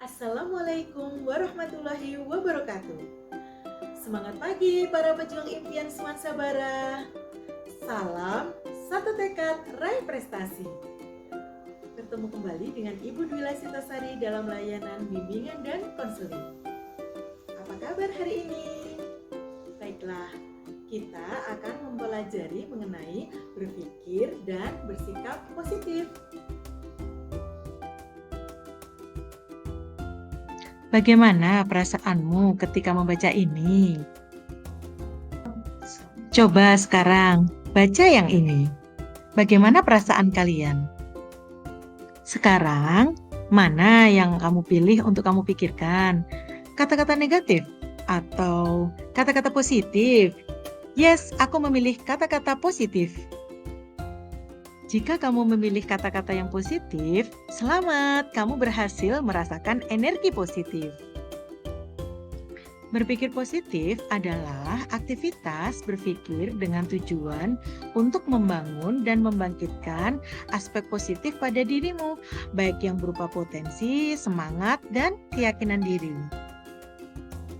Assalamualaikum warahmatullahi wabarakatuh. Semangat pagi para pejuang impian semansa bara. Salam, satu tekad, raih prestasi. Bertemu kembali dengan Ibu Dwi Sitasari dalam layanan bimbingan dan konseling. Apa kabar hari ini? Baiklah, kita akan mempelajari mengenai berpikir dan bersikap positif. Bagaimana perasaanmu ketika membaca ini? Coba sekarang baca yang ini. Bagaimana perasaan kalian? Sekarang, mana yang kamu pilih untuk kamu pikirkan? Kata-kata negatif atau kata-kata positif? Yes, aku memilih kata-kata positif. Jika kamu memilih kata-kata yang positif, selamat, kamu berhasil merasakan energi positif. Berpikir positif adalah aktivitas berpikir dengan tujuan untuk membangun dan membangkitkan aspek positif pada dirimu, baik yang berupa potensi, semangat, dan keyakinan diri.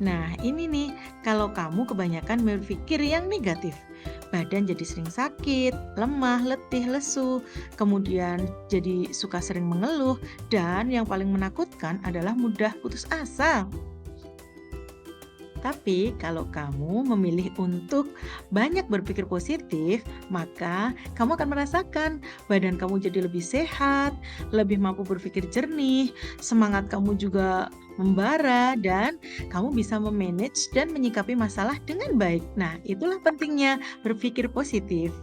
Nah, ini nih, kalau kamu kebanyakan berpikir yang negatif, badan jadi sering sakit, lemah, letih, lesu, kemudian jadi suka sering mengeluh, dan yang paling menakutkan adalah mudah putus asa. Tapi kalau kamu memilih untuk banyak berpikir positif, maka kamu akan merasakan badan kamu jadi lebih sehat, lebih mampu berpikir jernih, semangat kamu juga membara, dan kamu bisa memanage dan menyikapi masalah dengan baik. Nah, itulah pentingnya berpikir positif.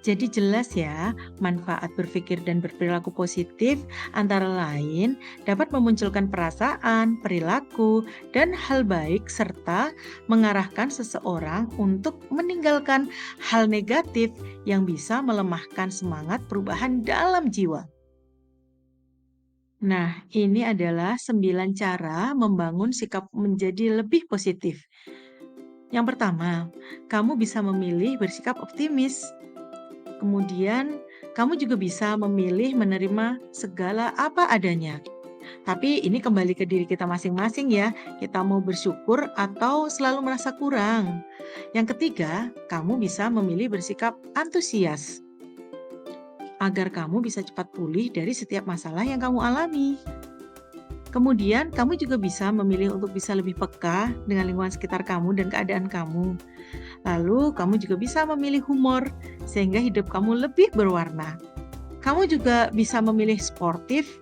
Jadi jelas ya, manfaat berpikir dan berperilaku positif antara lain dapat memunculkan perasaan, perilaku, dan hal baik serta mengarahkan seseorang untuk meninggalkan hal negatif yang bisa melemahkan semangat perubahan dalam jiwa. Nah, ini adalah 9 cara membangun sikap menjadi lebih positif. Yang pertama, kamu bisa memilih bersikap optimis. Kemudian, kamu juga bisa memilih menerima segala apa adanya. Tapi ini kembali ke diri kita masing-masing ya. Kita mau bersyukur atau selalu merasa kurang. Yang ketiga, kamu bisa memilih bersikap antusias agar kamu bisa cepat pulih dari setiap masalah yang kamu alami. Kemudian, kamu juga bisa memilih untuk bisa lebih peka dengan lingkungan sekitar kamu dan keadaan kamu. Lalu, kamu juga bisa memilih humor sehingga hidup kamu lebih berwarna. Kamu juga bisa memilih sportif.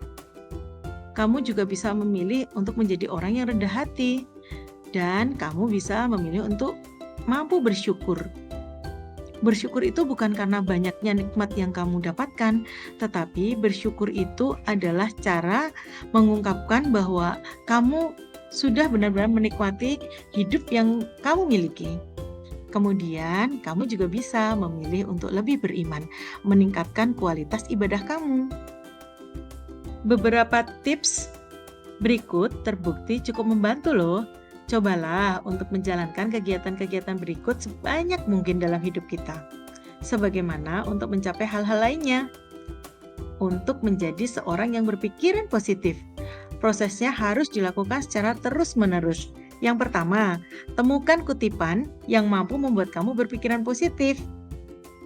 Kamu juga bisa memilih untuk menjadi orang yang rendah hati. Dan kamu bisa memilih untuk mampu bersyukur. Bersyukur itu bukan karena banyaknya nikmat yang kamu dapatkan, tetapi bersyukur itu adalah cara mengungkapkan bahwa kamu sudah benar-benar menikmati hidup yang kamu miliki. Kemudian, kamu juga bisa memilih untuk lebih beriman, meningkatkan kualitas ibadah kamu. Beberapa tips berikut terbukti cukup membantu loh. Cobalah untuk menjalankan kegiatan-kegiatan berikut sebanyak mungkin dalam hidup kita. Sebagaimana untuk mencapai hal-hal lainnya. Untuk menjadi seorang yang berpikiran positif, prosesnya harus dilakukan secara terus-menerus. Yang pertama, temukan kutipan yang mampu membuat kamu berpikiran positif.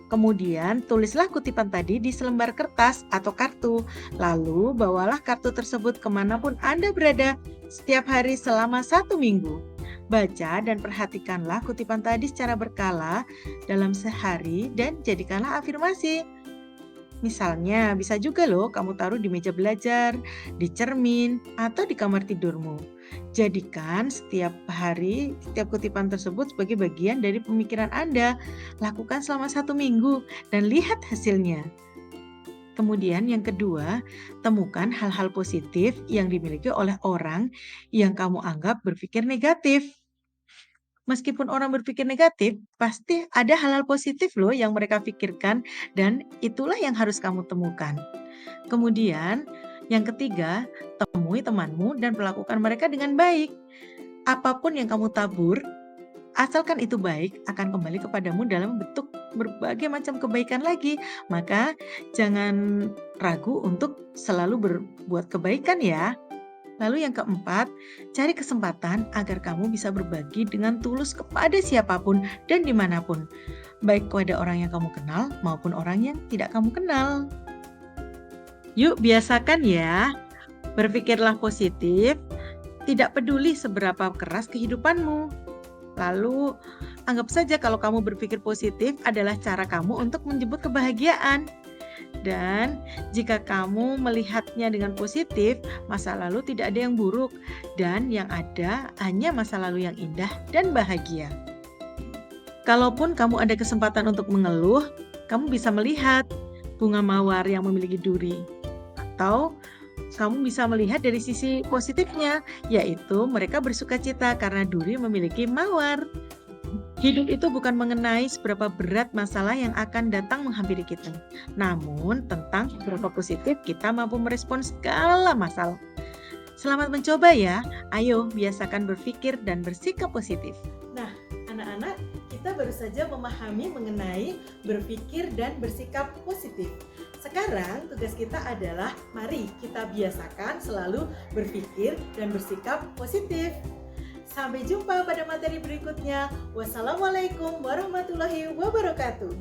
Kemudian, tulislah kutipan tadi di selembar kertas atau kartu. Lalu, bawalah kartu tersebut kemanapun Anda berada setiap hari selama 1 minggu. Baca dan perhatikanlah kutipan tadi secara berkala dalam sehari dan jadikanlah afirmasi. Misalnya, bisa juga loh kamu taruh di meja belajar, di cermin, atau di kamar tidurmu. Jadikan setiap hari, setiap kutipan tersebut sebagai bagian dari pemikiran Anda. Lakukan selama 1 minggu dan lihat hasilnya. Kemudian yang kedua, temukan hal-hal positif yang dimiliki oleh orang yang kamu anggap berpikir negatif. Meskipun orang berpikir negatif, pasti ada hal-hal positif loh yang mereka pikirkan dan itulah yang harus kamu temukan. Kemudian, yang ketiga, temui temanmu dan perlakukan mereka dengan baik. Apapun yang kamu tabur, asalkan itu baik, akan kembali kepadamu dalam bentuk berbagai macam kebaikan lagi. Maka jangan ragu untuk selalu berbuat kebaikan ya. Lalu yang keempat, cari kesempatan agar kamu bisa berbagi dengan tulus kepada siapapun dan dimanapun, baik kepada orang yang kamu kenal maupun orang yang tidak kamu kenal. Yuk biasakan ya, berpikirlah positif, tidak peduli seberapa keras kehidupanmu. Lalu anggap saja kalau kamu berpikir positif adalah cara kamu untuk menjemput kebahagiaan. Dan jika kamu melihatnya dengan positif, masa lalu tidak ada yang buruk dan yang ada hanya masa lalu yang indah dan bahagia. Kalaupun kamu ada kesempatan untuk mengeluh, kamu bisa melihat bunga mawar yang memiliki duri. Atau kamu bisa melihat dari sisi positifnya, yaitu mereka bersukacita karena duri memiliki mawar. Hidup itu bukan mengenai seberapa berat masalah yang akan datang menghampiri kita, namun tentang seberapa positif kita mampu merespons segala masalah. Selamat mencoba ya, ayo biasakan berpikir dan bersikap positif. Nah, anak-anak, kita baru saja memahami mengenai berpikir dan bersikap positif. Sekarang tugas kita adalah mari kita biasakan selalu berpikir dan bersikap positif. Sampai jumpa pada materi berikutnya. Wassalamualaikum warahmatullahi wabarakatuh.